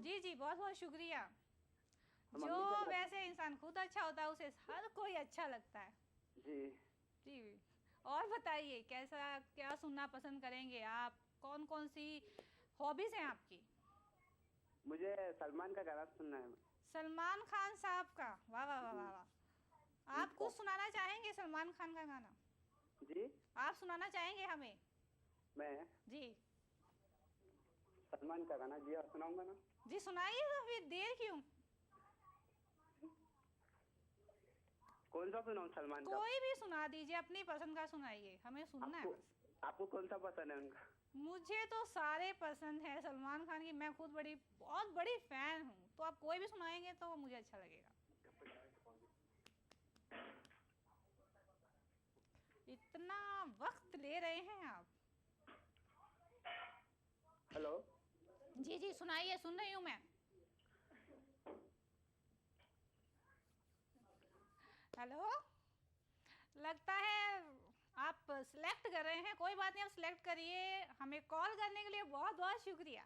जी जी, बहुत बहुत शुक्रिया। जो मंगनी वैसे इंसान खुद अच्छा होता है उसे हर कोई अच्छा लगता है। जी जी। और बताइए, कैसा क्या सुनना पसंद करेंगे आप? कौन कौन सी हॉबीज हैं आपकी? मुझे सलमान का गाना सुनना है। सलमान खान साहब का? वाह वाह वाह जी वाह वाह। आप कुछ सुनाना चाहेंगे सलमान खान का गाना? जी। आप सुनाना चाहेंगे हमें? मैं जी सलमान का गाना जी हाँ सुनाऊंगा ना। जी, सुनाइए तो, फिर देर क्यों? कौन सा सुनाऊं सलमान का? कोई भी सुना दीजिए, अपनी पसंद का सुनाइए, हमें सुनना है आपको बस। आपको कौन सा पसंद है उनका? मुझे तो सारे पसंद है सलमान खान की, मैं खुद बहुत बड़ी फैन हूँ, तो आप कोई भी सुनाएंगे तो मुझे अच्छा लगेगा। इतना वक्त ले रहे हैं आप? हेलो। जी जी, सुनाइए, सुन रही हूँ मैं। हेलो। लगता है आप सिलेक्ट कर रहे हैं, कोई बात नहीं, आप सिलेक्ट करिए। हमें कॉल करने के लिए बहुत बहुत शुक्रिया।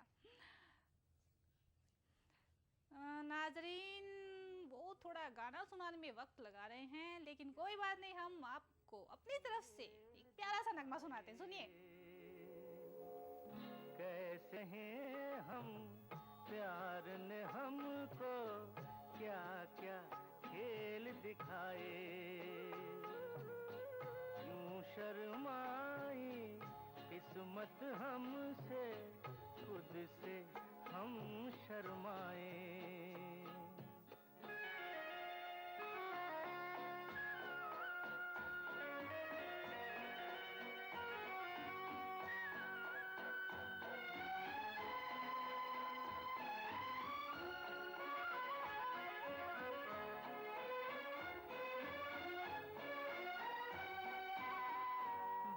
नाजरीन, वो थोड़ा गाना सुनाने में वक्त लगा रहे हैं, लेकिन कोई बात नहीं, हम आपको अपनी तरफ से एक प्यारा सा नगमा सुनाते हैं, सुनिए। कैसे हैं हम, प्यार ने हमको क्या क्या खेल दिखाए, यूं शर्माई किस्मत हमसे, खुद से हम शर्माए।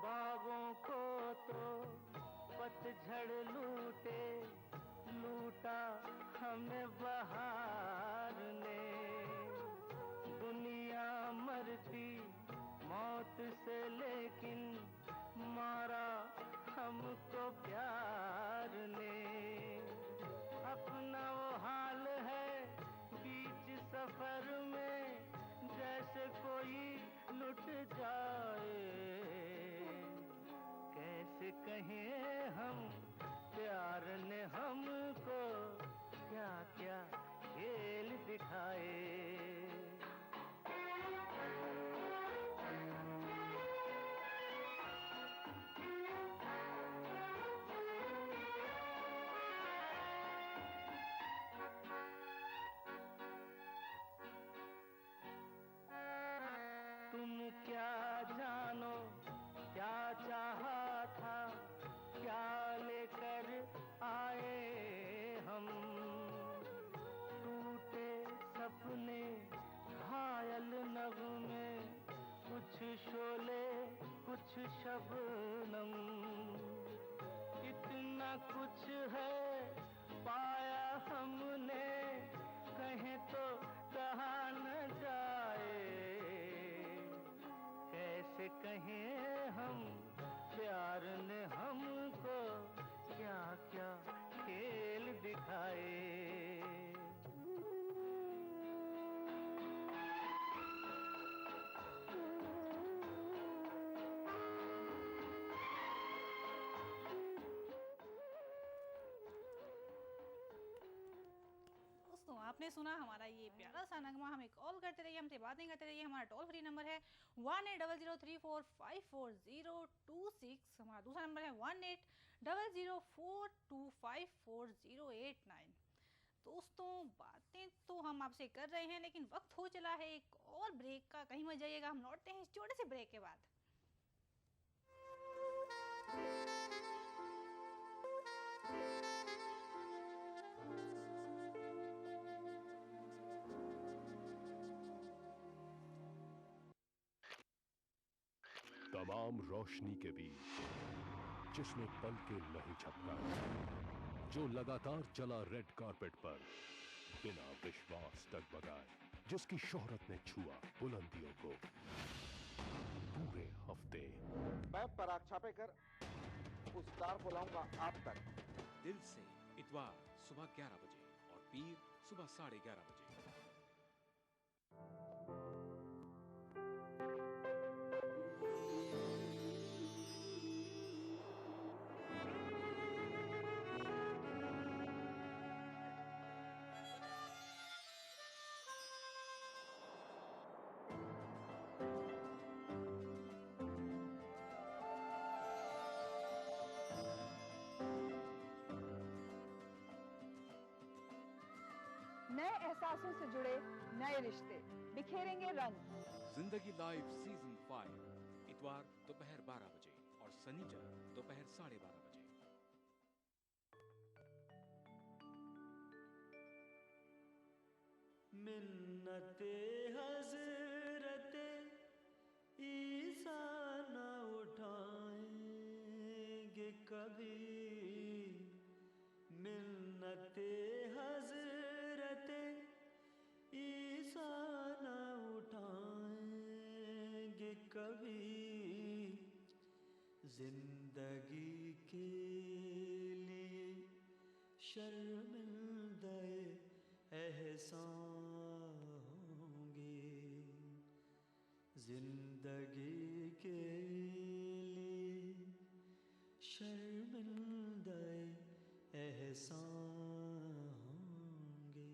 बागों को तो पतझड़ लूटे, लूटा हमें बहार ने, दुनिया मरती मौत से लेकिन मारा हमको प्यार ने। अपना वो हाल है बीच सफर में, जैसे कोई लुट जाए, कैसे कहें हम, प्यार ने हमको क्या क्या खेल दिखाए। तुम क्या जानो क्या चाहा था, क्या लेकर आए हम, टूटे सपने घायल नगमे, कुछ शोले कुछ शबनम, इतना कुछ है पाया हमने, कहें तो कहा न जाए, कैसे कहें हम, प्यार ने हमको क्या क्या खेल दिखाए। दोस्तों, आपने सुना हमारा ये प्यारा सा नगमा। हमें कॉल करते रहिए, हमसे बातें करते रहिए। हमारा टोल फ्री नंबर है 180034540226। हमारा दूसरा नंबर है 1800425408 9। दोस्तों, बातें तो हम आपसे कर रहे हैं, लेकिन वक्त हो चला है एक और ब्रेक का। कहीं मत जाइएगा, हम लौटते हैं इस छोटे से ब्रेक के बाद। तमाम रोशनी के बीच जिसने पल के नहीं झपकाए, जो लगातार चला रेड कारपेट पर बिना विश्वास डगमगाए, जिसकी शोहरत ने छुआ बुलंदियों को पूरे हफ्ते। मैं पराग छापेकर उस स्टार को लाऊंगा आप तक। दिल से इतवार सुबह 11 बजे और पीर सुबह 11:30 बजे। नए एहसासों से जुड़े नए रिश्ते बिखेरेंगे रंग। जिंदगी लाइव सीजन 5 इतवार दोपहर 12 बजे और शनिचर दोपहर 12:30 बजे। मिन्नते हजरते ईसा न उठाएंगे कभी, मिन्नते हजरते ईसा न उठाएंगे कभी, जिंदगी के लिए शर्मिंदे एहसान होंगे, जिंदगी के लिए शर्मिंदे एहसान होंगे।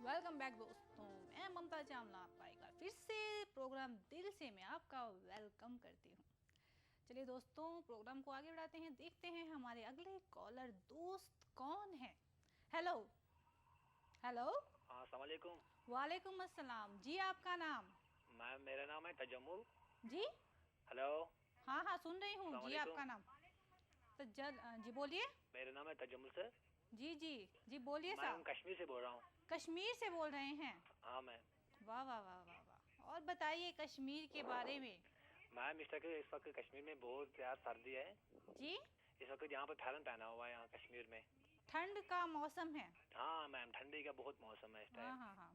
वेलकम बैक दोस्तों, मैं ममता चावला आपका एक बार फिर से प्रोग्राम दिल से मैं आपका वेलकम करती हूँ। चलिए दोस्तों, प्रोग्राम को आगे बढ़ाते हैं, देखते हैं हमारे अगले कॉलर दोस्त कौन है। Hello hello. हाँ, अस्सलाम वालेकुम। वालेकुम अस्सलाम जी, आपका नाम? मैम मेरा नाम है तजम्मुल। जी हेलो। हाँ हाँ सुन रही हूँ जी, अस्सलाम आपका नाम? जी बोलिए। मेरा नाम है तजम्मुल सर। जी जी जी बोलिए मैं साहब। कश्मीर से बोल रहा हूँ। कश्मीर से बोल रहे हैं? हाँ मैम। वाह वाह वाह वाह वाह। और बताइए कश्मीर के बारे में। मैम इस वक्त कश्मीर में बहुत ज़्यादा सर्दी है जी। इस वक्त यहाँ पर फैलन पहना हुआ है यहाँ कश्मीर में। ठंड का मौसम है? हाँ मैम, ठंडी का बहुत मौसम है इस हाँ टाइम। हाँ हाँ।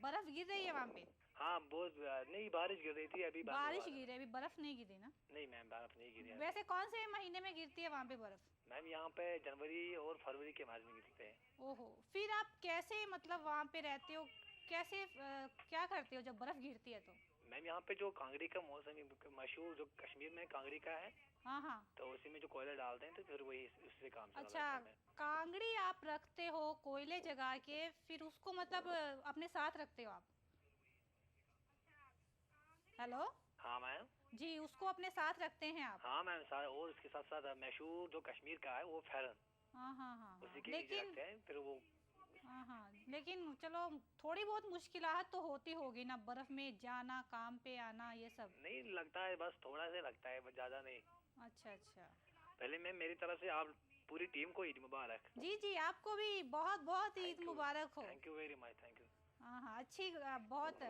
बर्फ गिर रही है वहाँ पे? हाँ बहुत नहीं, बारिश गिर रही थी अभी। बारिश गिर रही है, अभी बर्फ नहीं गिरी ना? नहीं मैम, बर्फ नहीं गिरी। वैसे कौन से महीने में गिरती है वहाँ पे बर्फ? मैम यहाँ पे जनवरी और फरवरी के मार्च में गिरते हैं। ओहो, फिर आप कैसे मतलब वहाँ पे रहते हो, कैसे क्या करते हो जब बर्फ गिरती है तो? मैम यहाँ पे जो कांगड़ी का मौसम मशहूर जो कश्मीर में कांगड़ी का है, हाँ हाँ, तो उसी में जो कोयला डालते हैं तो फिर वही उससे काम चला अच्छा, जाता है। कांगड़ी आप रखते हो कोयले जगा के, फिर उसको मतलब अपने साथ रखते हो आप? हेलो। हाँ मैम। जी, उसको अपने साथ रखते हैं आप? हाँ मैम, और उसके साथ साथ मशहूर जो कश्मीर का है वो फैरन, हाँ हाँ हाँ, उसी के नीचे रखते हैं फिर वो। हाँ हाँ, लेकिन चलो थोड़ी बहुत मुश्किलात तो होती होगी ना, बर्फ में जाना, काम पे आना, ये सब? नहीं लगता है, बस थोड़ा सा लगता है, बस ज्यादा नहीं। अच्छा अच्छा। पहले मैम मेरी तरफ से आप पूरी टीम को ईद मुबारक। जी जी, आपको भी बहुत बहुत ईद मुबारक हो। Thank you very much, thank you. हाँ हाँ, अच्छी बहुत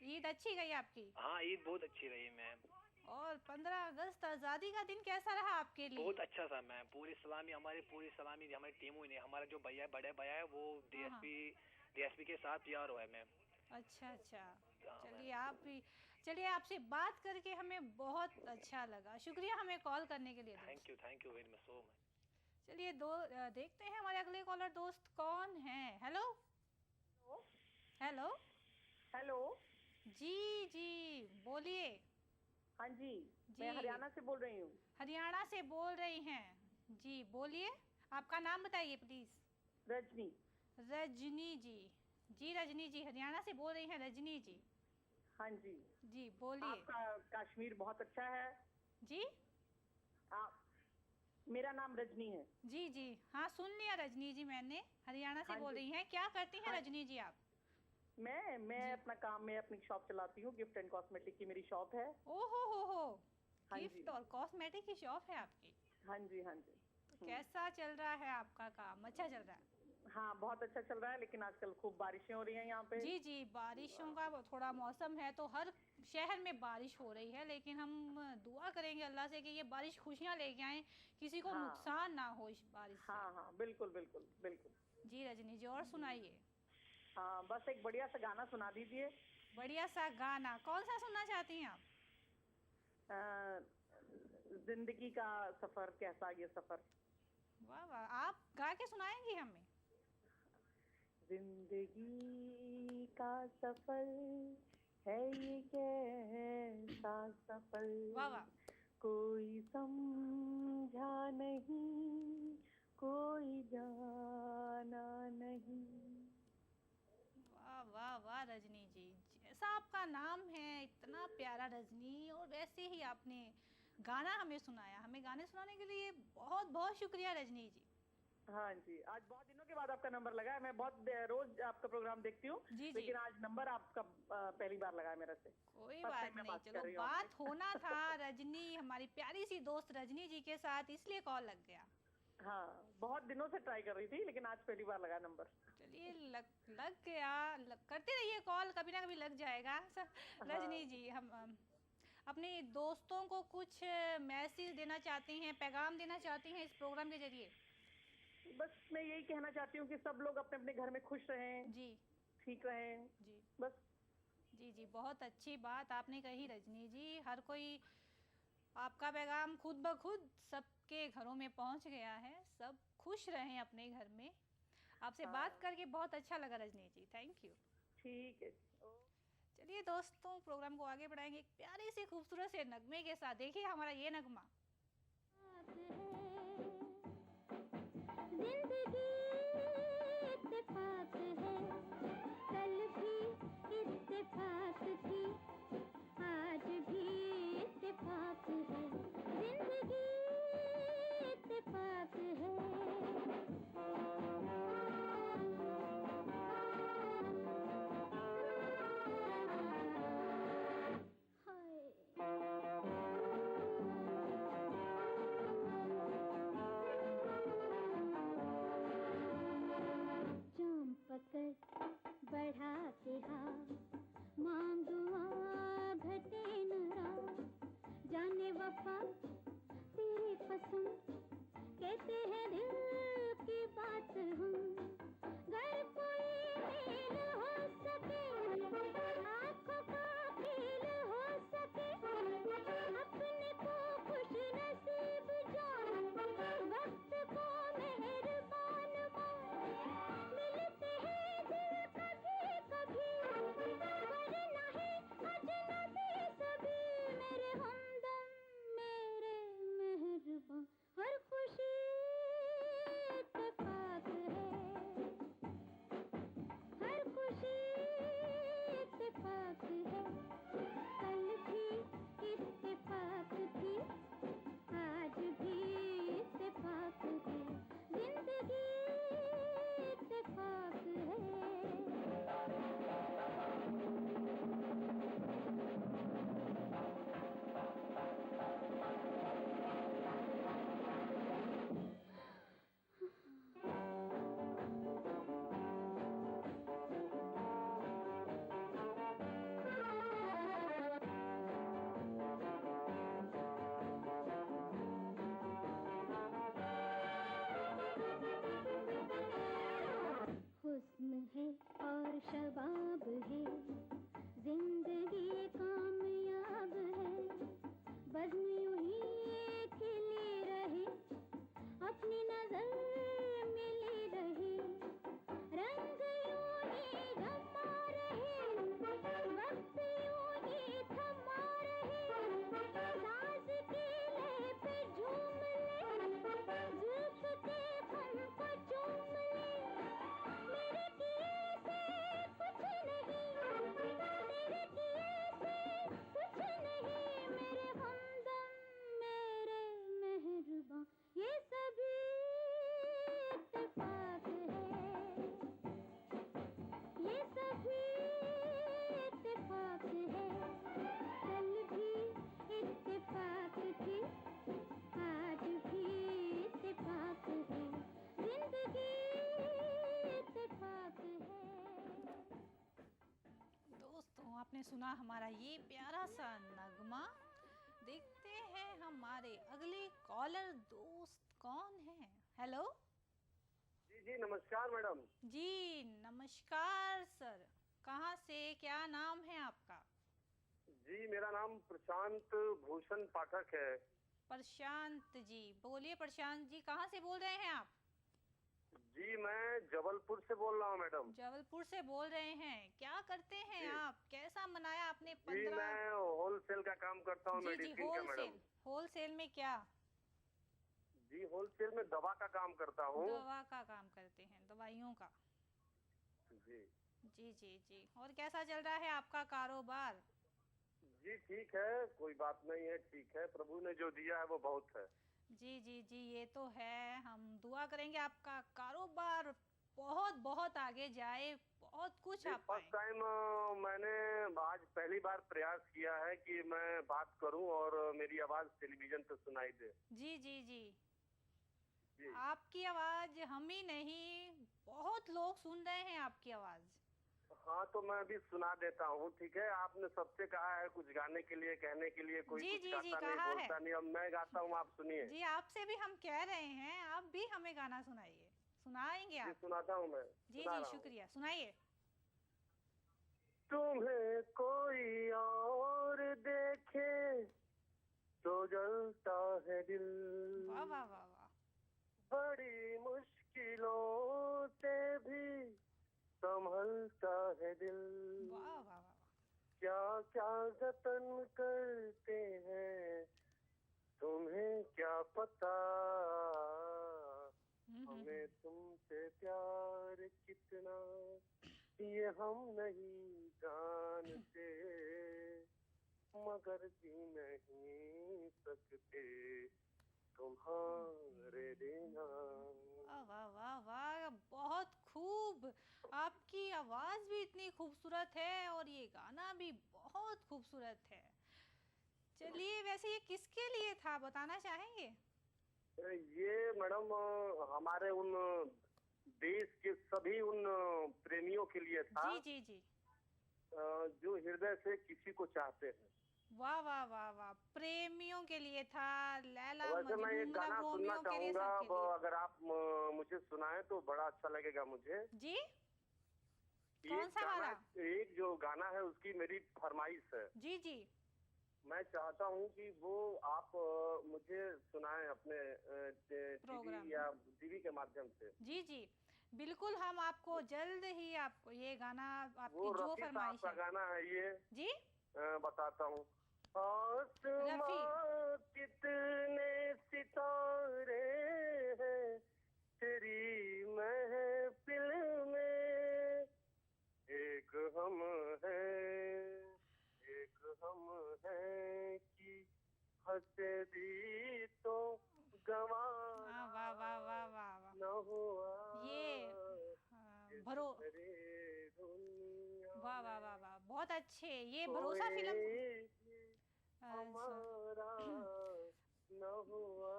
ईद अच्छी गई आपकी? हाँ ईद बहुत अच्छी रही मैम। और 15 अगस्त आज़ादी का दिन कैसा रहा आपके लिए? बहुत अच्छा था मैम। पूरी सलामी हमारी टीम हुई नहीं, हमारा जो भैया बड़े भैया है वो डीएसपी के साथ तैयार हुआ है मैम। अच्छा अच्छा। चलिए आपसे बात करके हमें बहुत अच्छा लगा, शुक्रिया हमें कॉल करने के लिए। Thank you very much, so much. चलिए देखते हैं हमारे अगले कॉलर दोस्त कौन है। Hello hello hello. जी जी बोलिए। हाँ जी, मैं हरियाणा से बोल रही हूँ। हरियाणा से बोल रही हैं जी, बोलिए, आपका नाम बताइए प्लीज। रजनी। रजनी जी। जी रजनी जी, हरियाणा से बोल रही हैं रजनी जी? हाँ जी। जी बोलिए। आपका कश्मीर बहुत अच्छा है जी। मेरा नाम रजनी है। जी जी हाँ, सुन लिया रजनी जी मैंने। हरियाणा से बोल रही हैं, क्या करती हैं रजनी जी आप? मैं अपना काम, मैं अपनी शॉप चलाती हूँ, गिफ्ट एंड कॉस्मेटिक की मेरी शॉप है। ओहो, गिफ्ट और कॉस्मेटिक की शॉप है आपकी? हाँ जी हाँ जी। तो कैसा चल रहा है आपका काम? अच्छा चल रहा है? हाँ बहुत अच्छा चल रहा है, लेकिन आजकल खूब बारिशें हो रही हैं यहाँ पे। जी जी, बारिशों का थोड़ा मौसम है, तो हर शहर में बारिश हो रही है, लेकिन हम दुआ करेंगे अल्लाह से कि ये बारिश खुशियाँ लेके आए, किसी को नुकसान ना हो इस बारिश से। हाँ हाँ बिल्कुल बिल्कुल बिल्कुल। जी रजनी जी, और सुनाइए। हाँ, बस एक बढ़िया सा गाना सुना दीजिए। बढ़िया सा गाना कौन सा सुनना चाहती हैं आप? जिंदगी का सफर कैसा ये सफर। वाह वाह, आप गा के सुनाएंगी हमें? जिंदगी का सफर है ये कैसा सफर, वाह वाह, कोई समझा नहीं, कोई जाना नहीं। वाह वाह वाह रजनी जी, जैसा आपका नाम है इतना प्यारा रजनी, और वैसे ही आपने गाना हमें सुनाया। हमें गाने सुनाने के लिए बहुत बहुत शुक्रिया रजनी जी। हाँ जी, आज बहुत दिनों के बाद आपका नंबर लगा है। मैं बहुत रोज आपका प्रोग्राम देखती हूँ, लेकिन आज नंबर आपका पहली बार लगा है मेरे से। कोई बात नहीं, चलो बात होना था रजनी, हमारी प्यारी सी दोस्त रजनी जी के साथ, इसलिए कॉल लग गया। हाँ, बहुत दिनों से ट्राई कर रही थी, लेकिन आज पहली बार लगा नंबर। चलिए लग गया, करते रहिए कॉल, कभी ना कभी लग जाएगा। रजनी जी, हम अपने दोस्तों को कुछ मैसेज देना चाहते हैं, पैगाम देना चाहते हैं इस प्रोग्राम के जरिए? बस मैं यही कहना चाहती हूँ कि सब लोग अपने अपने घर में खुश रहें जी, ठीक रहें जी, बस। जी जी, बहुत अच्छी बात आपने कही रजनी जी। हर कोई आपका पैगाम खुद ब खुद सबके घरों में पहुंच गया है। सब खुश रहें अपने घर में। आपसे बात करके बहुत अच्छा लगा रजनी जी, थैंक यू। ठीक है, चलिए दोस्तों, प्रोग्राम को आगे बढ़ाएंगे एक प्यारे से खूबसूरत से नगमे के साथ। देखिए हमारा ये नगमा। जिंदगी इत्तेफाक है, कल भी इत्तेफाक थी, आज भी इत्तेफाक है। जिंदगी इत्तेफाक है। पकड़ बढ़ाते हाथ, मांगुआ घटे न रात, जाने वफा तेरी पसंद, कहते हैं दिल की बात हम। घर कोई मेल हो सके, आँखों का खेल हो सके, अपने को खुश नसीब जान, वक्त को मेहरबान मान। मिलते हैं दिल कभी कभी, वरना है अजनबी सभी। मेरे हमदम मेरे मेहरबान, हर खुशी इत्तेफाक है, हर खुशी इत्तेफाक है। कल भी इत्तेफाक थी, आज भी इत्तेफाक है। जिंदगी इत्तेफाक है। हुस्न है और शबाब है, जिंदगी कामयाब है। बज़्म यूं ही खिली रहे, अपनी नजर मिली रहे, रंग यूं ही जमा रहे, वक्त यूं ही थमा रहे। साज के लय पे झूम ले, जुल्फ के फन को चूम ले। मेरे किए से कुछ नहीं, तेरे किए से कुछ नहीं। मेरे हमदम मेरे मेहरबान, ये सभी इत्तेफाक है, ये सभी इत्तेफाक है। कल भी इत्तेफाक थी, आज भी इत्तेफाक है। जिंदगी इत्तेफाक है। दोस्तों, आपने सुना हमारा ये प्यारा सा नगमा। देखते हैं हमारे अगले कॉलर दोस्त कौन है। हेलो जी नमस्कार मैडम। जी नमस्कार सर, कहाँ से, क्या नाम है आपका? जी मेरा नाम प्रशांत भूषण पाठक है। प्रशांत जी, बोलिए प्रशांत जी, कहाँ से बोल रहे हैं आप? जी मैं जबलपुर से बोल रहा हूँ मैडम। जबलपुर से बोल रहे हैं, क्या करते हैं आप? कैसा मनाया आपने जी 15? मैं होलसेल का काम करता हूँ, मेडिसिन का मैडम। होलसेल में क्या? जी होलसेल में दवा का काम करता हूँ। दवा का काम करते हैं, दवाइयों का। जी जी जी जी, और कैसा चल रहा है आपका कारोबार? जी ठीक है, कोई बात नहीं है, ठीक है, प्रभु ने जो दिया है वो बहुत है। जी जी जी, ये तो है। हम दुआ करेंगे आपका कारोबार बहुत बहुत आगे जाए, बहुत कुछ आप पाएं। फर्स्ट टाइम मैंने आज पहली बार प्रयास किया है कि मैं बात करूं और मेरी आवाज टेलीविजन पे सुनाई दे। जी जी जी, जी। आपकी आवाज हम ही नहीं, बहुत लोग सुन रहे हैं आपकी आवाज। हाँ तो मैं भी सुना देता हूँ, ठीक है। आपने सबसे कहा है कुछ गाने के लिए, कहने के लिए, कोई जी कुछ जी गाता जी, नहीं, कहा बोलता है। नहीं, अब मैं गाता हूँ, आप सुनिए। जी आपसे भी हम कह रहे हैं, आप भी हमें गाना सुनाइए। सुनाएंगे आप? सुनाता हूँ मैं। जी जी शुक्रिया, सुनाइए। तुम्हें कोई और देखे तो जलता है दिल। वाह वाह वाह वाह। बड़ी मुश्किलों से भी संभलता है दिल। वाह वाह वाह। क्या क्या जतन करते हैं तुम्हें क्या पता, हमें तुमसे प्यार कितना ये हम नहीं जानते, मगर जी नहीं सकते तुम्हारे बिना। वाह वाह वाह वाह, बहुत खूब। आपकी आवाज भी इतनी खूबसूरत है और ये गाना भी बहुत खूबसूरत है। चलिए, वैसे ये किसके लिए था, बताना चाहेंगे? ये मैडम हमारे उन देश के सभी उन प्रेमियों के लिए था। जी जी जी, जो हृदय से किसी को चाहते हैं। वाह वाह वाह वाह, प्रेमियों के लिए था। लैला वैसे मैं एक मजनू, गाना मतलब सुनना रोमियो के लिए, चाहूंगा, सबके लिए। अगर आप मुझे सुनाएं तो बड़ा अच्छा लगेगा मुझे। जी कौन सा वाला? एक जो गाना है उसकी मेरी फरमाइश है। जी जी, मैं चाहता हूँ कि वो आप मुझे सुनाएं अपने टीवी या टीवी के माध्यम से। जी जी बिल्कुल, हम आपको जल्द ही आपको ये गाना, आपकी वो जो रफी साहब फरमाइश का है। गाना है ये। जी बताता हूँ। आसमां कितने सितारे हैं तेरी महफिल में, एक हम हैं कि हंसे भी तो गवा वाह वाह वाह वाह न हुआ ये वाह वाह वाह वाह, बहुत अच्छे। ये भरोसा फिल्म हमारा न हुआ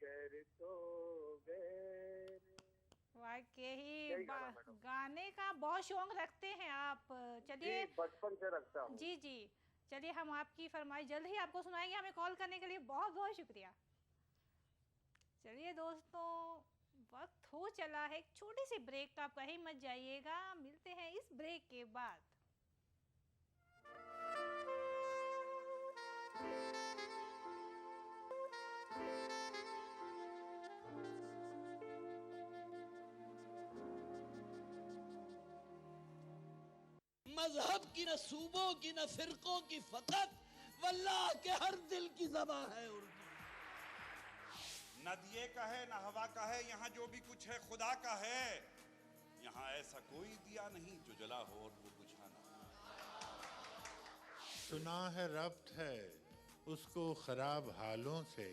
कर तो वाकई गाने का बहुत शौक रखते हैं आप। चलिए, बचपन से रखता हूँ। जी जी, चलिए हम आपकी फरमाइश जल्द ही आपको सुनाएंगे। हमें कॉल करने के लिए बहुत बहुत शुक्रिया। चलिए दोस्तों, वक्त हो चला है एक छोटी सी ब्रेक का, आप कहीं मत जाइएगा, मिलते हैं इस ब्रेक के बाद। मजहब की न सूबों की न फिरकों की, फकत वल्लाह के हर दिल की ज़बां है उर्दू। न दिए का है न हवा का है, यहाँ जो भी कुछ है खुदा का है। यहाँ ऐसा कोई दिया नहीं जो जला हो और वो बुझा ना। सुना है रब्त है उसको खराब हालों से,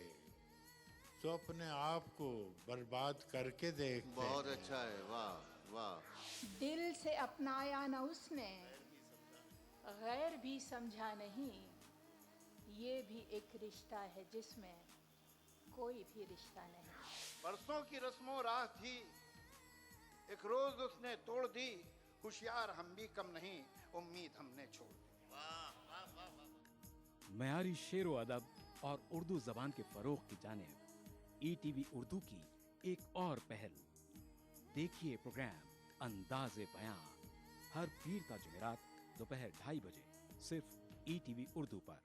तो अपने आप को बर्बाद करके देख। बहुत अच्छा है, वाह वाह। दिल से अपनाया न उसने, गैर भी समझा नहीं, ये भी एक रिश्ता है जिसमें कोई भी रिश्ता नहीं। बरसों की रस्मों राह थी, एक रोज उसने तोड़ दी, होशियार हम भी कम नहीं, उम्मीद हमने छोड़ दी। मयारी शेर व अदब और उर्दू जबान के फरोग की जानिब ETV उर्दू की एक और पहल। देखिए प्रोग्राम अंदाज़े बयां हर पीर का जुमेरात दोपहर 2:30 बजे सिर्फ ईटीवी उर्दू पर।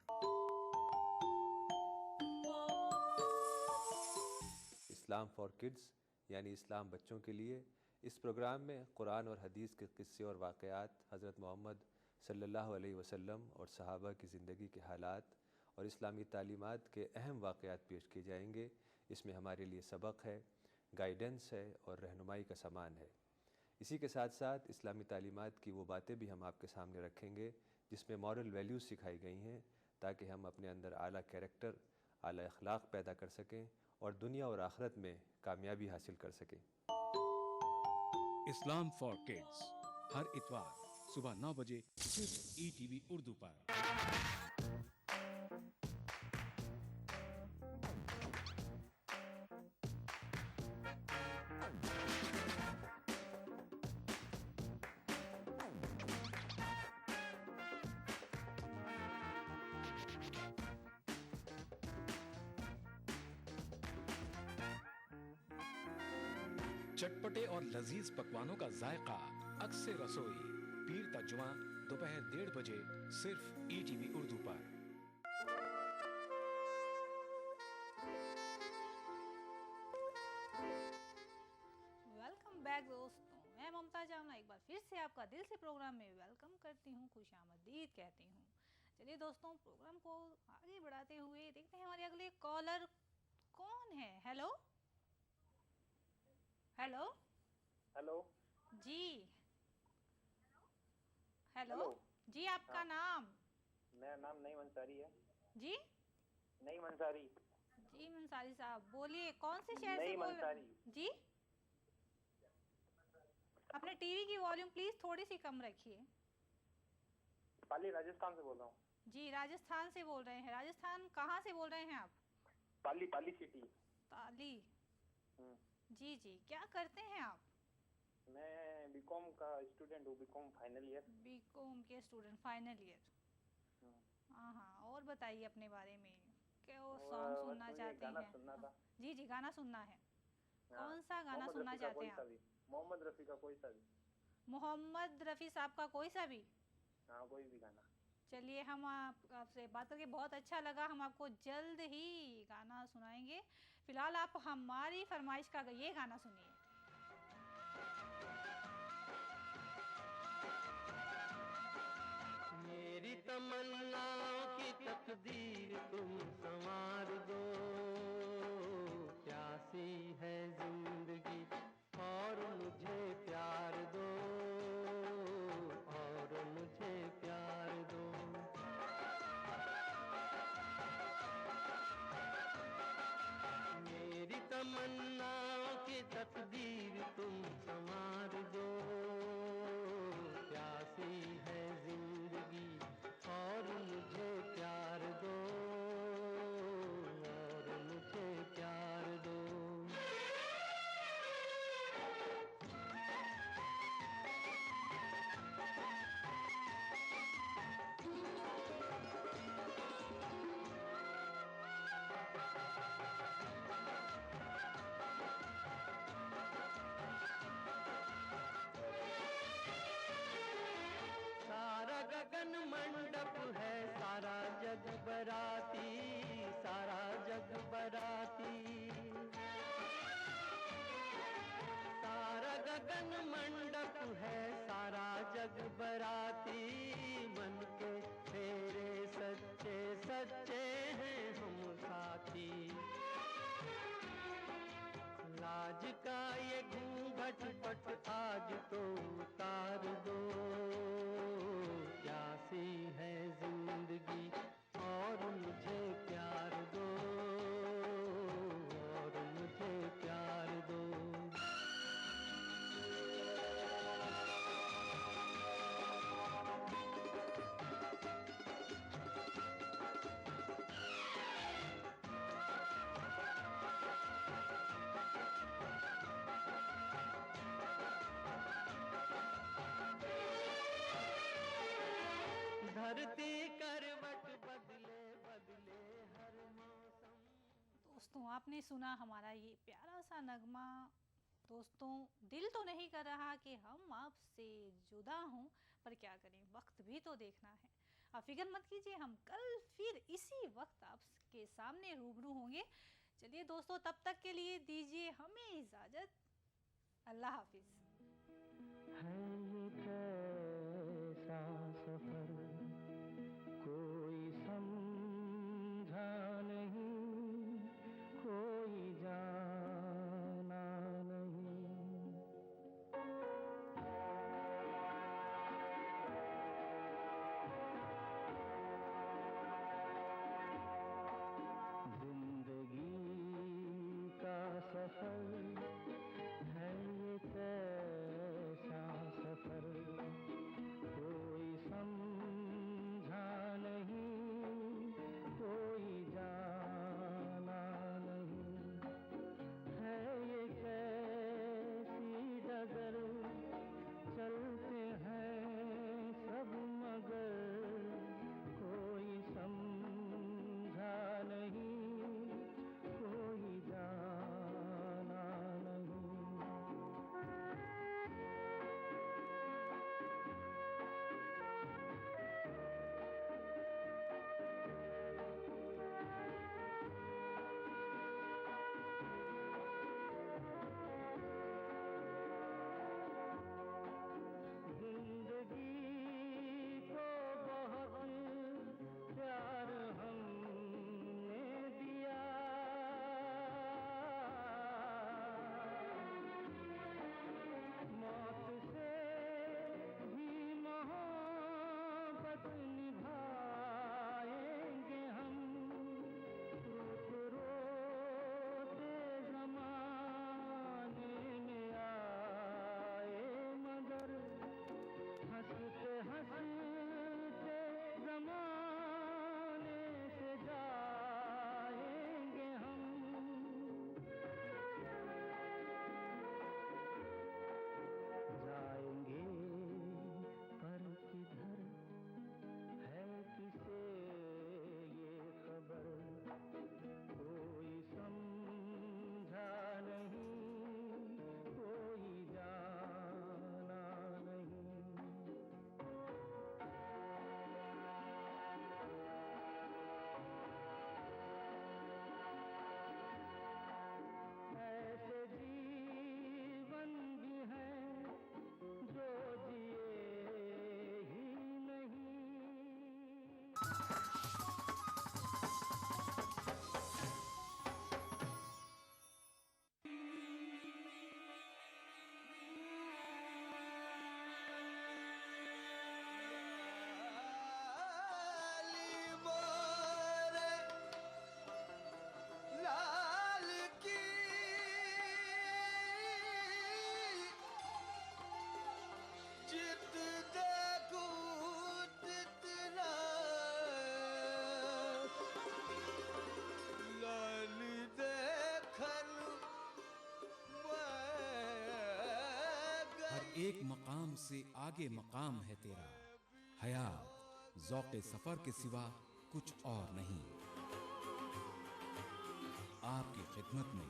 इस्लाम फॉर किड्स यानी इस्लाम बच्चों के लिए, इस प्रोग्राम में कुरान और हदीस के किस्से और वाक़यात, हज़रत मोहम्मद सल्लल्लाहु अलैहि वसल्लम और सहाबा की ज़िंदगी के हालात और इस्लामी तालीमात के अहम वाक़यात पेश किए जाएंगे। इसमें हमारे लिए सबक है, गाइडेंस है और रहनुमाई का सामान है। इसी के साथ साथ इस्लामी तालीमात की वो बातें भी हम आपके सामने रखेंगे जिसमें मॉरल वैल्यूज़ सिखाई गई हैं, ताकि हम अपने अंदर आला कैरेक्टर, आला अखलाक पैदा कर सकें और दुनिया और आखिरत में कामयाबी हासिल कर सकें। इस्लाम फॉर किड्स हर इतवार सुबह 9 बजे सिर्फ ईटीवी उर्दू पर। चटपटे और लजीज पकवानों का जायका अक्से रसोई, पीर का जुमा दोपहर 1:30 बजे सिर्फ ईटीवी उर्दू पर। वेलकम बैक दोस्तों, मैं ममता जामना एक बार फिर से आपका दिल से प्रोग्राम में वेलकम करती हूँ, खुशामदीद कहती हूँ। चलिए दोस्तों, प्रोग्राम को आगे बढ़ाते हुए देखते हैं हमारे अगले कॉलर कौन है। हेलो हेलो हेलो जी, हेलो जी, आपका नाम? मेरा नाम नईम अंसारी है जी। नईम अंसारी जी अंसारी साहब, बोलिए कौन से शहर से बोल रहे हैं जी? अपने टीवी की वॉल्यूम प्लीज थोड़ी सी कम रखिए। पाली राजस्थान से बोल रहा हूँ। जी राजस्थान से बोल रहे हैं। राजस्थान कहाँ से बोल रहे हैं आप? पाली, पाली सिटी। पाली। जी जी, क्या करते हैं आप? मैं बीकॉम का स्टूडेंट हूँ, बीकॉम फाइनल ईयर। बीकॉम के स्टूडेंट फाइनल ईयर। हाँ हाँ, और बताइए अपने बारे में, क्या सॉन्ग सुनना चाहते हैं? सुनना था। जी जी, गाना सुनना है। कौन सा गाना सुनना चाहते हैं आप? मोहम्मद रफ़ी का कोई सा भी। मोहम्मद रफ़ी साहब का कोई सा भी? हाँ, कोई भी गाना। चलिए, हम आपसे बात करके बहुत अच्छा लगा। हम आपको जल्द ही गाना सुनाएंगे। फिलहाल आप हमारी फरमाइश का ये गाना सुनिए। मेरी तमन्नाओं की तकदीर तुम संवार दो, प्यासी है जिंदगी और मुझे प्यार दो, और मुझे प्यार दो। मेरी तमन्नाओं की तकदीर तुम संवार दो, प्यासी है जिंदगी और मुझे प्यार दो, और मुझे प्यार दो। सारा गगन मंडप है, सारा जग बराती, सारा जग बराती। सारा गगन मंडप है, सारा जग बराती, मन के तेरे सच्चे सच्चे हैं हम साथी। लाज का ये घूंघट पट आज तो उतार दो, प्यासी है जिंदगी और मुझे प्यार दो, और मुझे प्यार दो। धरती करवट बदले बदले हर मौसम। दोस्तों, आपने सुना हमारा ये प्यारा सा नगमा। दोस्तों, दिल तो नहीं कर रहा कि हम आपसे जुदा हों, पर क्या करें, वक्त भी तो देखना है। आप फिक्र मत कीजिए, हम कल फिर इसी वक्त आपके सामने रूबरू होंगे। चलिए दोस्तों, तब तक के लिए दीजिए हमें इजाज़त। अल्लाह हाफिज़। कैसा सफर कोई समझा नहीं, कोई जाना नहीं। जिंदगी का सफर है ये कैसा सफर कोई समझा नहीं, कोई जाना नहीं। है ये कैसी डगर चलते हैं सब मगर कोई समझा नहीं, कोई जाना नहीं। जिंदगी को बहुत प्यार हमने दिया, मौत से भी मोहब्बत निभाएंगे हम। रोते रोते ज़माने में आए मगर हंसते हंसते ज़माने से जाएंगे हम। जाएंगे पर किधर है किसे ये खबर कोई समझा नहीं, कोई जाना नहीं। ऐसे जीवन भी हैं जो जिए ही नहीं। लाल की जित देखूं तितना लाल देखन हर एक मकाम से आगे मकाम है तेरा, हयात ज़ौक़े सफ़र के सिवा कुछ और नहीं। आपकी खिदमत में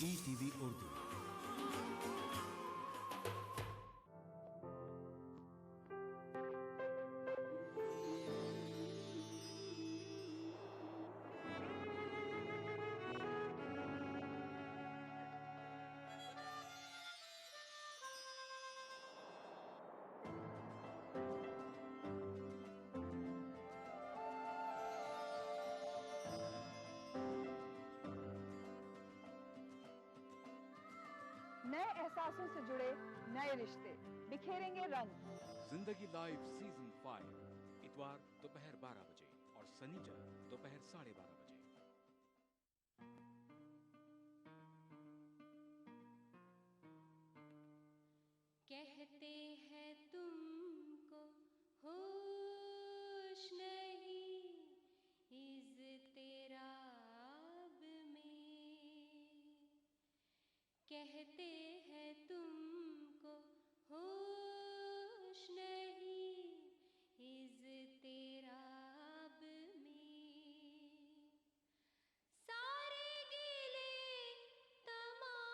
ETV उर्दू। नए एहसासों से जुड़े नए रिश्ते बिखेरेंगे रंग। जिंदगी लाइव सीजन 5 इतवार दोपहर 12 बजे और शनिचर दोपहर 12:30 बजे। कहते हैं तुमको होश नहीं इज़्तिराब में, कहते हैं तुमको होश नहीं